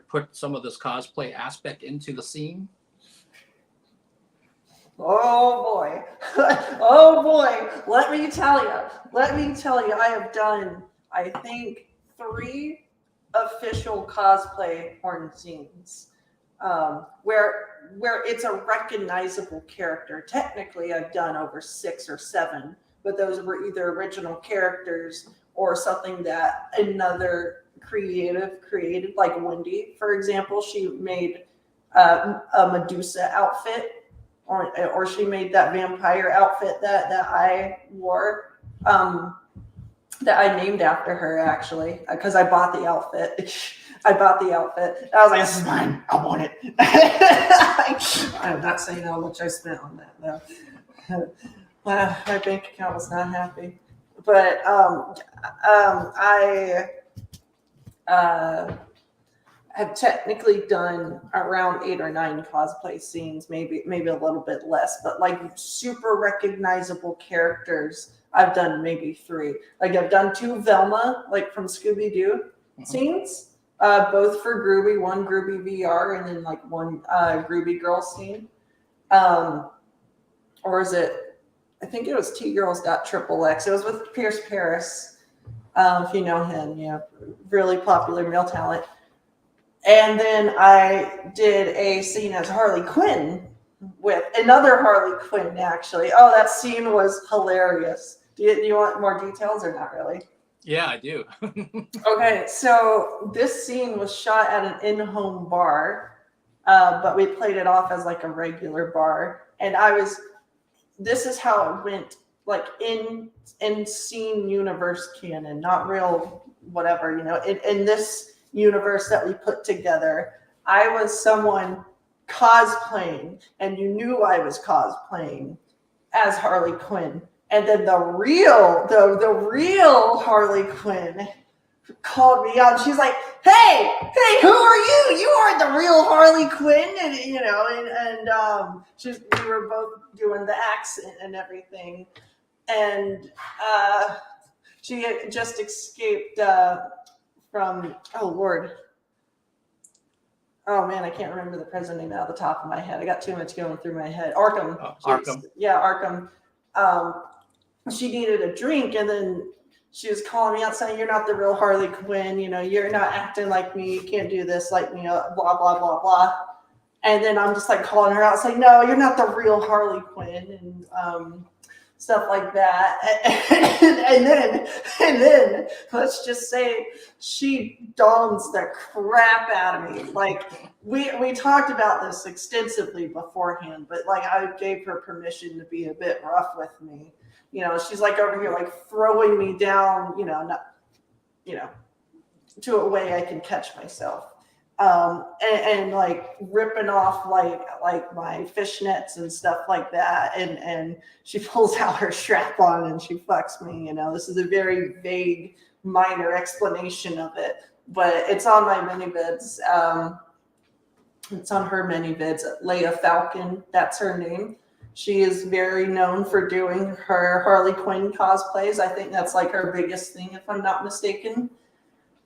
put some of this cosplay aspect into the scene? Oh boy. Oh boy. Let me tell you, I have done, I think, 3 official cosplay porn scenes where it's a recognizable character. Technically, I've done over 6 or 7, but those were either original characters or something that another creative created, like Wendy, for example. She made a Medusa outfit. Or she made that vampire outfit that I wore, that I named after her, actually, because I bought the outfit. I was like, this is mine. I want it. I'm not saying how much I spent on that, though. My bank account was not happy. But I have technically done around 8 or 9 cosplay scenes, maybe a little bit less, but like super recognizable characters, I've done maybe 3. Like I've done 2 Velma, like from Scooby-Doo scenes, both for Groovy, one Groovy VR and then like one Groovy Girl scene. Or is it, I think it was T-Girls.XXX. It was with Pierce Paris, if you know him, really popular male talent. And then I did a scene as Harley Quinn with another Harley Quinn, actually. Oh, that scene was hilarious. Do you want more details or not really? Yeah, I do. Okay, so this scene was shot at an in-home bar, but we played it off as like a regular bar. And this is how it went, like in scene universe canon, not real whatever, in this universe that we put together. I was someone cosplaying, and you knew I was cosplaying as Harley Quinn. And then the real Harley Quinn called me out. She's like, hey, who are you? You aren't the real Harley Quinn. And, we were both doing the accent and everything. And she had just escaped from, oh Lord. Oh man, I can't remember the prison name out of the top of my head. I got too much going through my head. Arkham. Arkham. Yeah, Arkham. She needed a drink, and then she was calling me out saying, you're not the real Harley Quinn, you're not acting like me, you can't do this like me, blah, blah, blah, blah. And then I'm just like calling her out saying, no, you're not the real Harley Quinn, and stuff like that. And then let's just say she doms the crap out of me. Like we talked about this extensively beforehand, but like I gave her permission to be a bit rough with me. She's like over here, like throwing me down, to a way I can catch myself. And like ripping off like my fishnets and stuff like that. And she pulls out her strap on and she fucks me. This is a very vague, minor explanation of it, but it's on my mini-vids. It's on her mini-vids. Leia Falcon, that's her name. She is very known for doing her Harley Quinn cosplays. I think that's like her biggest thing, if I'm not mistaken.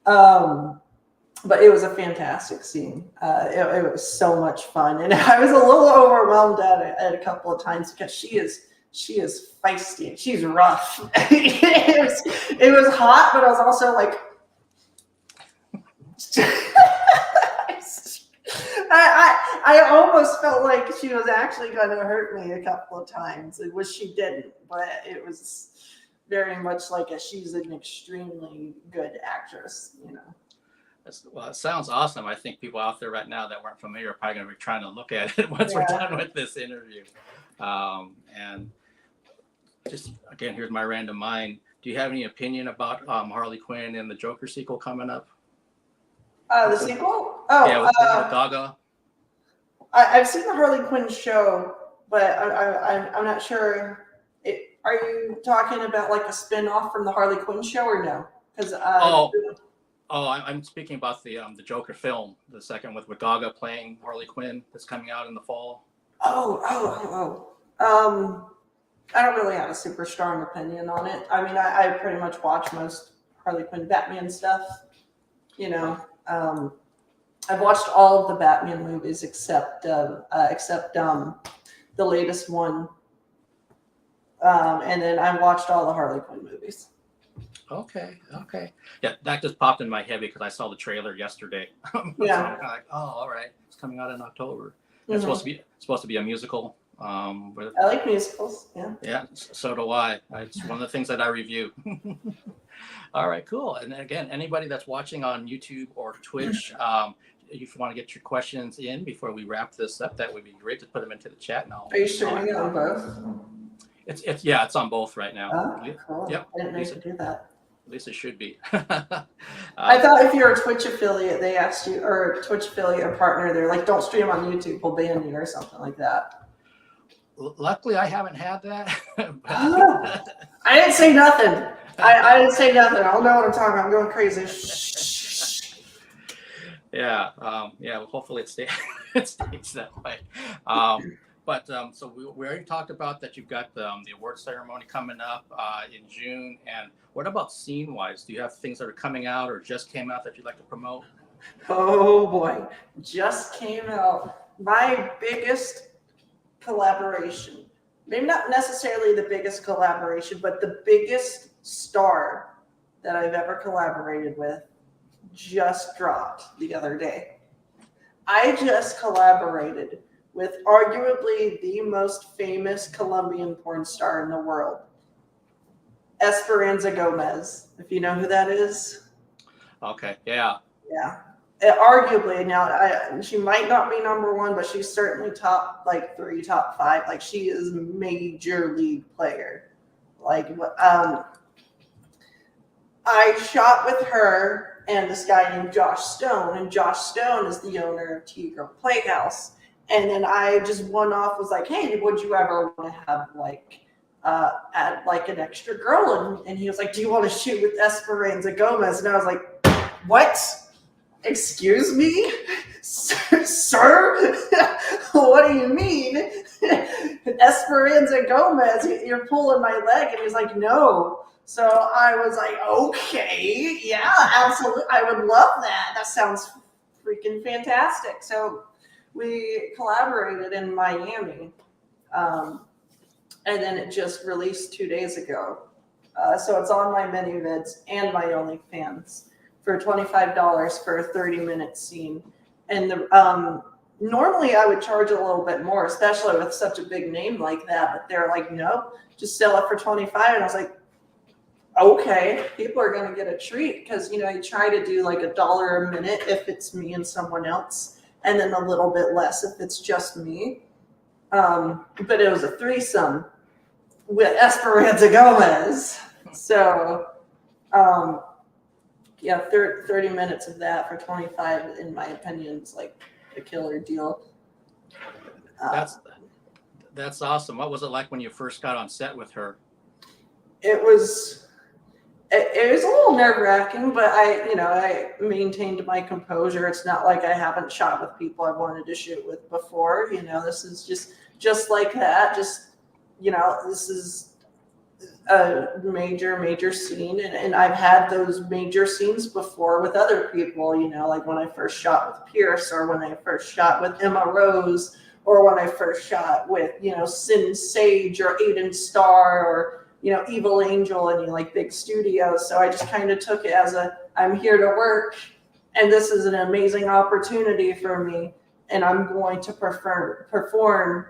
But it was a fantastic scene. It was so much fun, and I was a little overwhelmed at a couple of times because she is feisty. She's rough. it was hot, but I was also like, I almost felt like she was actually going to hurt me a couple of times, which she didn't. But it was very much like she's an extremely good actress, Well, it sounds awesome. I think people out there right now that weren't familiar are probably going to be trying to look at it once we're done with this interview. And just, again, here's my random mind. Do you have any opinion about Harley Quinn and the Joker sequel coming up? The sequel? Oh, yeah, with Gaga. I've seen the Harley Quinn show, but I'm not sure. Are you talking about like a spin-off from the Harley Quinn show or no? Because I'm speaking about the Joker film, the second with Gaga playing Harley Quinn that's coming out in the fall. I don't really have a super strong opinion on it. I mean, I pretty much watch most Harley Quinn Batman stuff. I've watched all of the Batman movies except the latest one, and then I watched all the Harley Quinn movies. Okay. Yeah, that just popped in my head because I saw the trailer yesterday. Yeah. So I'm like, all right, it's coming out in October. It's supposed to be a musical. I like musicals. Yeah. Yeah, so do I. It's one of the things that I review. All right, cool. And again, anybody that's watching on YouTube or Twitch, if you want to get your questions in before we wrap this up, that would be great to put them into the chat now. Are you streaming it on both? It's on both right now. Oh, cool. Yep. I didn't know you could do that. At least it should be. I thought if you're a Twitch affiliate, they asked you, or Twitch affiliate or partner, they're like, don't stream on YouTube, we'll ban you or something like that. Luckily, I haven't had that. I didn't say nothing. I didn't say nothing. I don't know what I'm talking about. I'm going crazy. Yeah. Well, hopefully it stays that way. So we already talked about that. You've got the award ceremony coming up in June. And what about scene-wise? Do you have things that are coming out or just came out that you'd like to promote? Oh boy, just came out. My biggest collaboration, maybe not necessarily the biggest collaboration, but the biggest star that I've ever collaborated with just dropped the other day. I just collaborated with arguably the most famous Colombian porn star in the world, Esperanza Gomez, if you know who that is. Okay, yeah. Yeah. Arguably, now she might not be number one, but she's certainly top 3, top 5. Like, she is a major league player. Like, I shot with her and this guy named Josh Stone, and Josh Stone is the owner of T-Girl Playhouse. And then I just one off was like, hey, would you ever want to have like add like an extra girl? And he was like, do you want to shoot with Esperanza Gomez? And I was like, what? Excuse me, sir? What do you mean? Esperanza Gomez, you're pulling my leg. And he's like, no. So I was like, okay, yeah, absolutely. I would love that. That sounds freaking fantastic. So we collaborated in Miami. And then it just released 2 days ago. So it's on my ManyVids and my OnlyFans for $25 for a 30-minute scene. And normally I would charge a little bit more, especially with such a big name like that. But they're like, nope, just sell it for $25. And I was like, okay, people are going to get a treat because, you try to do like $1 a minute if it's me and someone else, and then a little bit less if it's just me. But it was a threesome with Esperanza Gomez. So, yeah, 30 minutes of that for $25, in my opinion, is like a killer deal. That's awesome. What was it like when you first got on set with her? It was a little nerve-wracking, but I maintained my composure. It's not like I haven't shot with people I wanted to shoot with before. This is just like that. This is a major scene, and I've had those major scenes before with other people, like when I first shot with Pierce, or when I first shot with Emma Rose, or when I first shot with, Sin Sage or Aiden Starr, or, Evil Angel, and like big studios. So I just kind of took it as I'm here to work, and this is an amazing opportunity for me, and I'm going to perform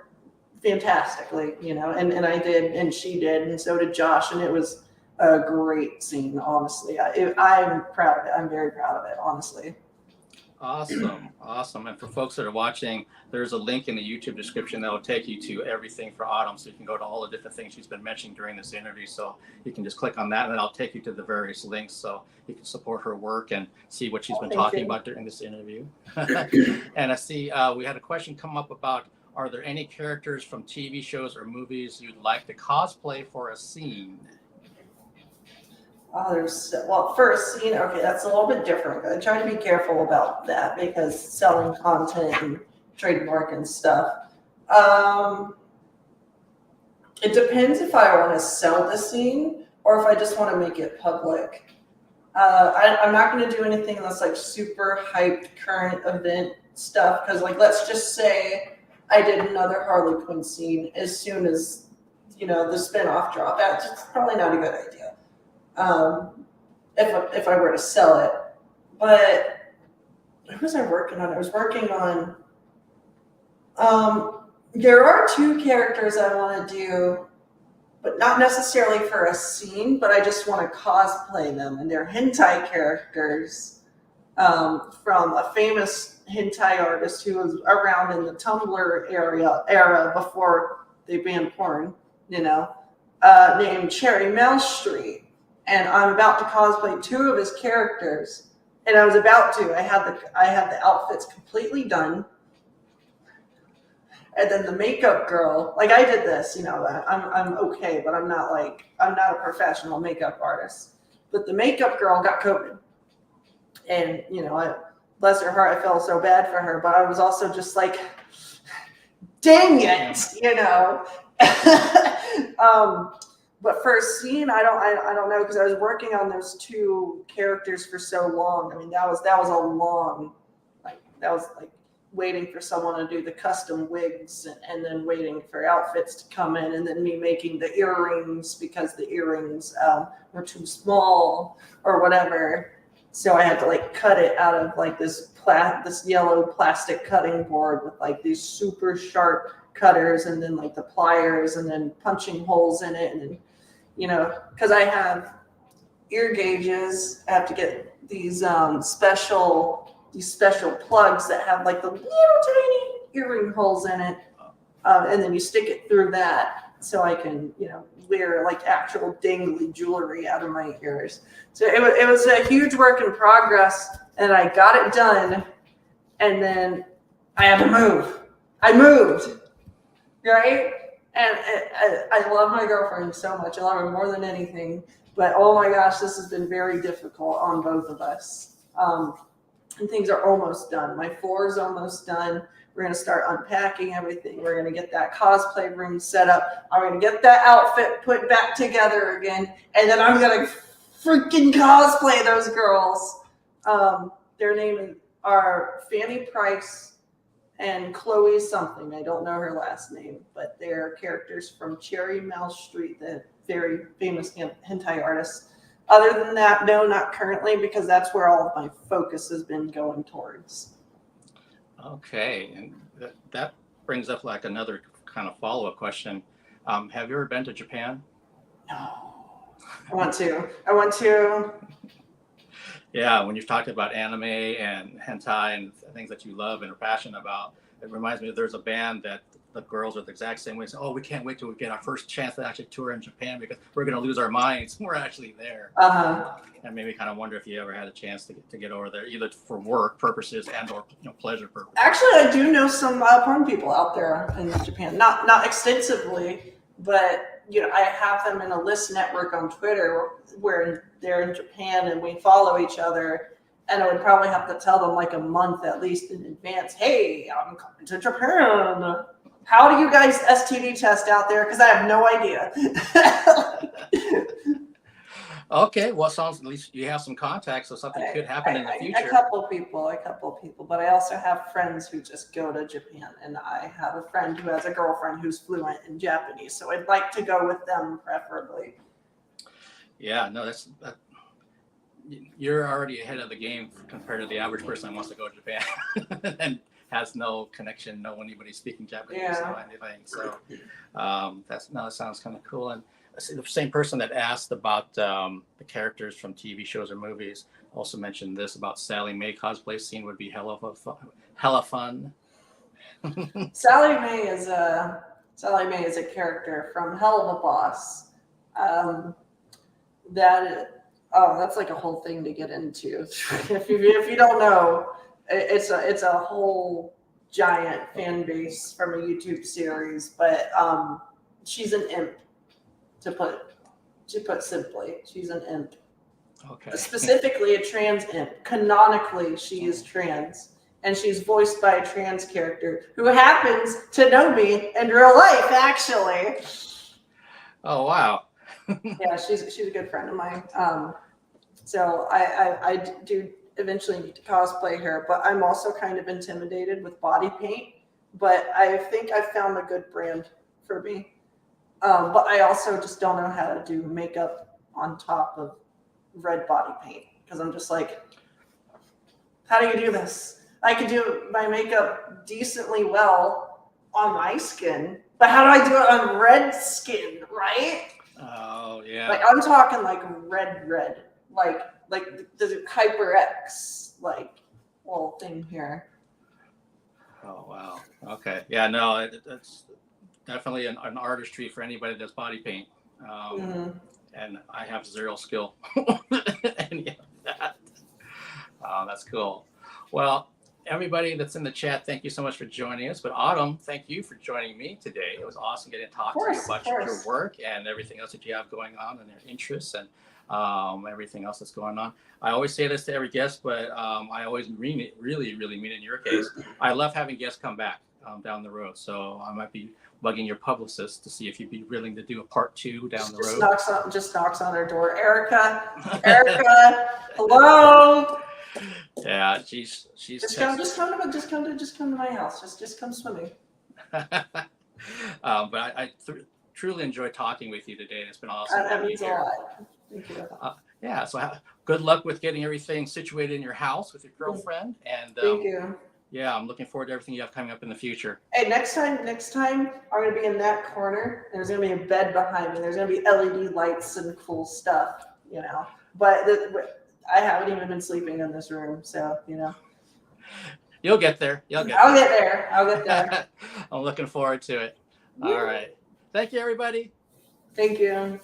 fantastically, and I did, and she did, and so did Josh, and it was a great scene, honestly. I'm proud of it. I'm very proud of it, honestly. Awesome. And for folks that are watching, there's a link in the YouTube description that will take you to everything for Autumn, so you can go to all the different things she's been mentioning during this interview. So you can just click on that, and then I'll take you to the various links so you can support her work and see what she's been talking about during this interview. And I see we had a question come up about, are there any characters from TV shows or movies you'd like to cosplay for a scene? For a scene, okay, that's a little bit different. I try to be careful about that because selling content and trademark and stuff. It depends if I want to sell the scene or if I just want to make it public. I'm not going to do anything that's like super hyped current event stuff because, like, let's just say I did another Harley Quinn scene as soon as, the spinoff dropped. That's probably not a good idea. If I were to sell it. But what was I working on? I was working on, there are 2 characters I want to do, but not necessarily for a scene, but I just want to cosplay them. And they're hentai characters from a famous hentai artist who was around in the Tumblr era before they banned porn, named Cherry Mouse Street. And I'm about to cosplay 2 of his characters. And I was about to. I had the outfits completely done. And then the makeup girl, like I did this, I'm okay, but I'm not a professional makeup artist. But the makeup girl got COVID. And, bless her heart, I felt so bad for her, but I was also just like, dang it, But for a scene, I don't know, because I was working on those 2 characters for so long. I mean, that was a long, that was waiting for someone to do the custom wigs and then waiting for outfits to come in, and then me making the earrings because the earrings were too small or whatever. So I had to cut it out of this yellow plastic cutting board with these super sharp cutters, and then the pliers, and then punching holes in it, and then because I have ear gauges, I have to get these special plugs that have the little tiny earring holes in it, and then you stick it through that so I can wear actual dangly jewelry out of my ears. So it was a huge work in progress, and I got it done, and then I had to move. I moved, right? And I love my girlfriend so much. I love her more than anything. But oh my gosh, this has been very difficult on both of us. And things are almost done. My floor is almost done. We're going to start unpacking everything. We're going to get that cosplay room set up. I'm going to get that outfit put back together again. And then I'm going to freaking cosplay those girls. Their names are Fanny Price and Chloe something. I don't know her last name, but they're characters from Cherry Mouse Street, the very famous hentai artist. Other than that, no, not currently, because that's where all of my focus has been going towards. Okay, and that brings up like another kind of follow-up question. Have you ever been to Japan? No. I want to. Yeah, when you've talked about anime and hentai and things that you love and are passionate about, it reminds me there's a band that the girls are the exact same way. So, oh, we can't wait till we get our first chance to actually tour in Japan because we're going to lose our minds. We're actually there. And maybe kind of wonder if you ever had a chance to get over there, either for work purposes and or pleasure purposes. Actually, I do know some porn people out there in Japan. Not extensively, but I have them in a list network on Twitter where they're in Japan and we follow each other. And I would probably have to tell them like a month at least in advance, hey, I'm coming to Japan. How do you guys STD test out there? Because I have no idea. Okay, well, sounds at least you have some contacts, so something could happen in the future. A couple people, but I also have friends who just go to Japan, and I have a friend who has a girlfriend who's fluent in Japanese, so I'd like to go with them preferably. Yeah, no, you're already ahead of the game compared to the average person that wants to go to Japan and has no connection, no anybody speaking Japanese or anything. So that sounds kind of cool. And the same person that asked about the characters from TV shows or movies also mentioned this about Sally Mae cosplay scene would be hella fun. Sally Mae is a character from Hell of a Boss. That's like a whole thing to get into. if you don't know, it's a whole giant fan base from a YouTube series, but she's an imp. To put simply, she's an imp. Okay. Specifically a trans imp. Canonically, she is trans, and she's voiced by a trans character who happens to know me in real life, actually. Oh wow. Yeah, she's a good friend of mine. So I do eventually need to cosplay her, but I'm also kind of intimidated with body paint. But I think I found a good brand for me. But I also just don't know how to do makeup on top of red body paint because I'm just like, how do you do this? I could do my makeup decently well on my skin, but how do I do it on red skin, right? Oh yeah. Like I'm talking like red, like the HyperX little thing here. Oh wow. Okay. Yeah. No, that's definitely an artistry for anybody that does body paint. And I have zero skill in any of that. That's cool. Well, everybody that's in the chat, thank you so much for joining us. But Autumn, thank you for joining me today. It was awesome getting to talk to you about your work and everything else that you have going on and your interests and everything else that's going on. I always say this to every guest, but I always mean it, really mean it in your case. I love having guests come back down the road. So I might be bugging your publicist to see if you'd be willing to do a part 2 down the road. Just knocks on her door. Erica, hello. Yeah, she's just come to my house. Just come swimming. But I truly enjoyed talking with you today. It's been awesome. That means a lot. Thank you. Yeah, so good luck with getting everything situated in your house with your girlfriend. And thank you. Yeah, I'm looking forward to everything you have coming up in the future. Hey, next time I'm gonna be in that corner. There's gonna be a bed behind me. There's gonna be LED lights and cool stuff, But I haven't even been sleeping in this room, so You'll get there. I'll get there. I'm looking forward to it. All right. Thank you, everybody. Thank you.